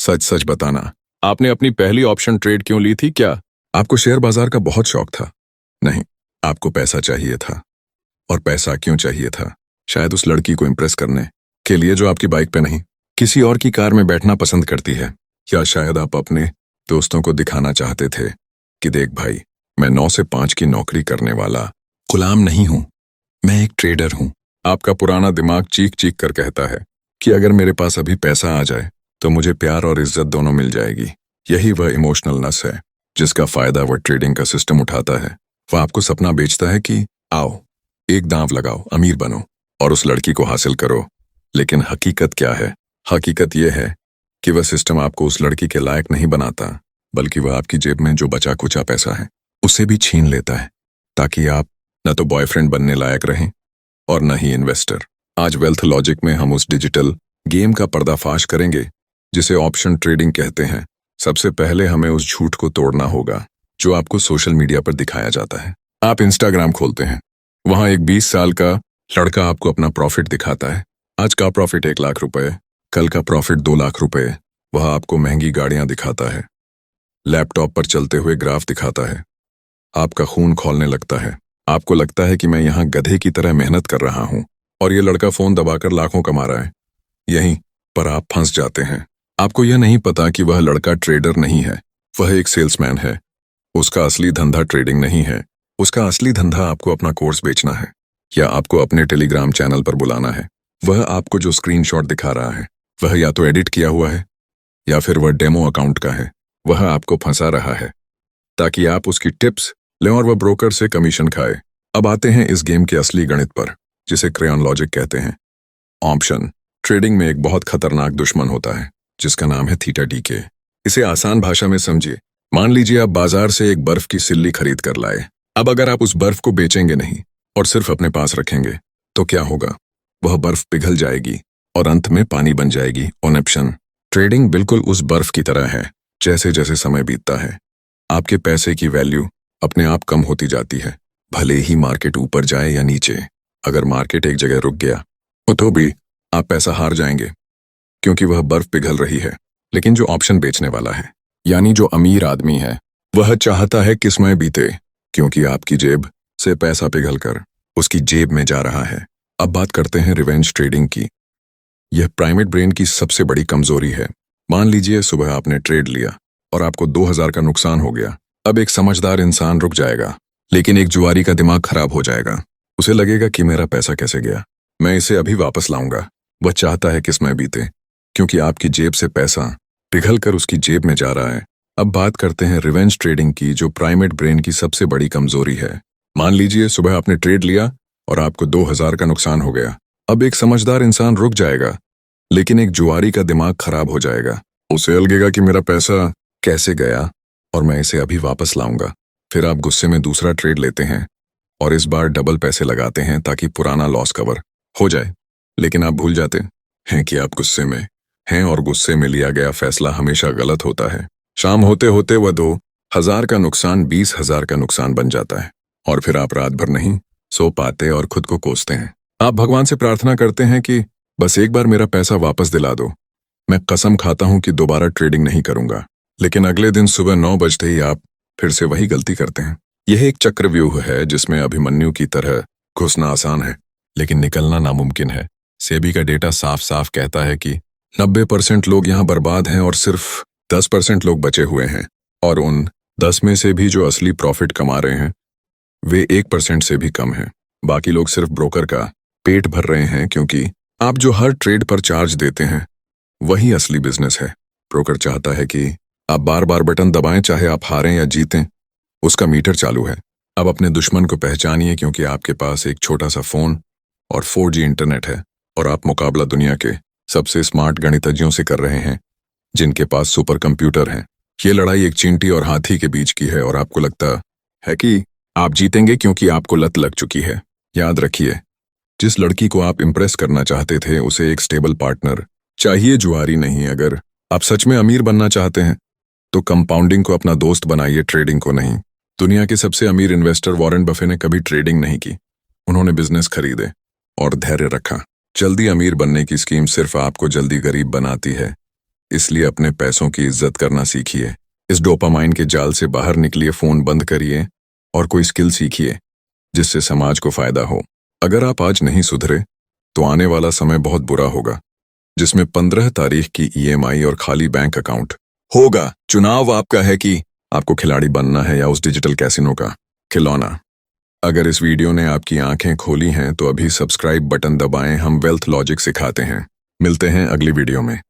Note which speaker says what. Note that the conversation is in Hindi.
Speaker 1: सच सच बताना, आपने अपनी पहली ऑप्शन ट्रेड क्यों ली थी? क्या आपको शेयर बाजार का बहुत शौक था? नहीं, आपको पैसा चाहिए था। और पैसा क्यों चाहिए था? शायद उस लड़की को इम्प्रेस करने के लिए जो आपकी बाइक पे नहीं, किसी और की कार में बैठना पसंद करती है। या शायद आप अपने दोस्तों को दिखाना चाहते थे कि देख भाई, मैं 9 से 5 की नौकरी करने वाला गुलाम नहीं हूं, मैं एक ट्रेडर हूं। आपका पुराना दिमाग चीख चीख कर कहता है कि अगर मेरे पास अभी पैसा आ जाए तो मुझे प्यार और इज्जत दोनों मिल जाएगी। यही वह इमोशनल नस है जिसका फायदा वह ट्रेडिंग का सिस्टम उठाता है। वह आपको सपना बेचता है कि आओ एक दांव लगाओ, अमीर बनो और उस लड़की को हासिल करो। लेकिन हकीकत क्या है? हकीकत यह है कि वह सिस्टम आपको उस लड़की के लायक नहीं बनाता, बल्कि वह आपकी जेब में जो बचा कुचा पैसा है उसे भी छीन लेता है, ताकि आप न तो बॉयफ्रेंड बनने लायक रहें और न ही इन्वेस्टर। आज वेल्थ लॉजिक में हम उस डिजिटल गेम का पर्दाफाश करेंगे जिसे ऑप्शन ट्रेडिंग कहते हैं। सबसे पहले हमें उस झूठ को तोड़ना होगा जो आपको सोशल मीडिया पर दिखाया जाता है। आप इंस्टाग्राम खोलते हैं, वहां एक 20 साल का लड़का आपको अपना प्रॉफिट दिखाता है। आज का प्रॉफिट 1 लाख रुपए, कल का प्रॉफिट 2 लाख रुपए। वह आपको महंगी गाड़ियां दिखाता है, लैपटॉप पर चलते हुए ग्राफ दिखाता है। आपका खून खौलने लगता है। आपको लगता है कि मैं यहाँ गधे की तरह मेहनत कर रहा हूँ और ये लड़का फोन दबाकर लाखों कमा रहा है। यहीं पर आप फंस जाते हैं। आपको यह नहीं पता कि वह लड़का ट्रेडर नहीं है, वह एक सेल्समैन है। उसका असली धंधा ट्रेडिंग नहीं है। उसका असली धंधा आपको अपना कोर्स बेचना है या आपको अपने टेलीग्राम चैनल पर बुलाना है। वह आपको जो स्क्रीनशॉट दिखा रहा है वह या तो एडिट किया हुआ है या फिर वह डेमो अकाउंट का है। वह आपको फंसा रहा है ताकि आप उसकी टिप्स लें और वह ब्रोकर से कमीशन खाए। अब आते हैं इस गेम के असली गणित पर, जिसे क्रेयॉन लॉजिक कहते हैं। ऑप्शन ट्रेडिंग में एक बहुत खतरनाक दुश्मन होता है जिसका नाम है थीटा डीके। इसे आसान भाषा में समझिए। मान लीजिए आप बाजार से एक बर्फ की सिल्ली खरीद कर लाए। अब अगर आप उस बर्फ को बेचेंगे नहीं और सिर्फ अपने पास रखेंगे तो क्या होगा? वह बर्फ पिघल जाएगी और अंत में पानी बन जाएगी। ऑप्शन ट्रेडिंग बिल्कुल उस बर्फ की तरह है। जैसे जैसे समय बीतता है आपके पैसे की वैल्यू अपने आप कम होती जाती है, भले ही मार्केट ऊपर जाए या नीचे। अगर मार्केट एक जगह रुक गया तो भी आप पैसा हार जाएंगे क्योंकि वह बर्फ पिघल रही है। लेकिन जो ऑप्शन बेचने वाला है, यानी जो अमीर आदमी है, वह चाहता है कि समय बीते, क्योंकि आपकी जेब से पैसा पिघलकर उसकी जेब में जा रहा है। अब बात करते हैं रिवेंज ट्रेडिंग की। यह प्राइमेट ब्रेन की सबसे बड़ी कमजोरी है। मान लीजिए सुबह आपने ट्रेड लिया और आपको 2000 का नुकसान हो गया। अब एक समझदार इंसान रुक जाएगा, लेकिन एक जुआरी का दिमाग खराब हो जाएगा। उसे लगेगा कि मेरा पैसा कैसे गया, मैं इसे अभी वापस लाऊंगा। वह चाहता है कि समय बीते, क्योंकि आपकी जेब से पैसा पिघल कर उसकी जेब में जा रहा है। अब बात करते हैं रिवेंज ट्रेडिंग की, जो प्राइमेट ब्रेन की सबसे बड़ी कमजोरी है। मान लीजिए सुबह आपने ट्रेड लिया और आपको 2000 का नुकसान हो गया। अब एक समझदार इंसान रुक जाएगा, लेकिन एक जुआरी का दिमाग खराब हो जाएगा। उसे लगेगा कि मेरा पैसा कैसे गया और मैं इसे अभी वापस लाऊंगा। फिर आप गुस्से में दूसरा ट्रेड लेते हैं और इस बार डबल पैसे लगाते हैं ताकि पुराना लॉस कवर हो जाए। लेकिन आप भूल जाते हैं कि आप गुस्से में हैं और गुस्से में लिया गया फैसला हमेशा गलत होता है। शाम होते होते वह 2000 का नुकसान 20,000 का नुकसान बन जाता है और फिर आप रात भर नहीं सो पाते और खुद को कोसते हैं। आप भगवान से प्रार्थना करते हैं कि बस एक बार मेरा पैसा वापस दिला दो, मैं कसम खाता हूं कि दोबारा ट्रेडिंग नहीं करूंगा। लेकिन अगले दिन सुबह 9 बजते ही आप फिर से वही गलती करते हैं। यह एक चक्रव्यूह है जिसमें अभिमन्यु की तरह घुसना आसान है, लेकिन निकलना नामुमकिन है। सेबी का डेटा साफ साफ कहता है कि 90% लोग यहाँ बर्बाद हैं और सिर्फ 10% लोग बचे हुए हैं। और उन 10 में से भी जो असली प्रॉफिट कमा रहे हैं वे 1% से भी कम हैं। बाकी लोग सिर्फ ब्रोकर का पेट भर रहे हैं, क्योंकि आप जो हर ट्रेड पर चार्ज देते हैं वही असली बिजनेस है। ब्रोकर चाहता है कि आप बार बार बटन दबाएं, चाहे आप हारें या जीतें, उसका मीटर चालू है। अब अपने दुश्मन को पहचानिए, क्योंकि आपके पास एक छोटा सा फोन और 4G इंटरनेट है और आप मुकाबला दुनिया के सबसे स्मार्ट गणितज्ञों से कर रहे हैं जिनके पास सुपर कंप्यूटर हैं। ये लड़ाई एक चींटी और हाथी के बीच की है और आपको लगता है कि आप जीतेंगे क्योंकि आपको लत लग चुकी है। याद रखिए, जिस लड़की को आप इम्प्रेस करना चाहते थे उसे एक स्टेबल पार्टनर चाहिए, जुआरी नहीं। अगर आप सच में अमीर बनना चाहते हैं तो कंपाउंडिंग को अपना दोस्त बनाइए, ट्रेडिंग को नहीं। दुनिया के सबसे अमीर इन्वेस्टर वॉरेन बफे ने कभी ट्रेडिंग नहीं की। उन्होंने बिजनेस खरीदे और धैर्य रखा। जल्दी अमीर बनने की स्कीम सिर्फ आपको जल्दी गरीब बनाती है। इसलिए अपने पैसों की इज्जत करना सीखिए। इस डोपामाइन के जाल से बाहर निकलिए, फोन बंद करिए और कोई स्किल सीखिए जिससे समाज को फायदा हो। अगर आप आज नहीं सुधरे तो आने वाला समय बहुत बुरा होगा, जिसमें 15 तारीख की ईएमआई और खाली बैंक अकाउंट होगा। चुनाव आपका है कि आपको खिलाड़ी बनना है या उस डिजिटल कैसीनो का खिलौना। अगर इस वीडियो ने आपकी आंखें खोली हैं तो अभी सब्सक्राइब बटन दबाएं। हम वेल्थ लॉजिक सिखाते हैं। मिलते हैं अगली वीडियो में।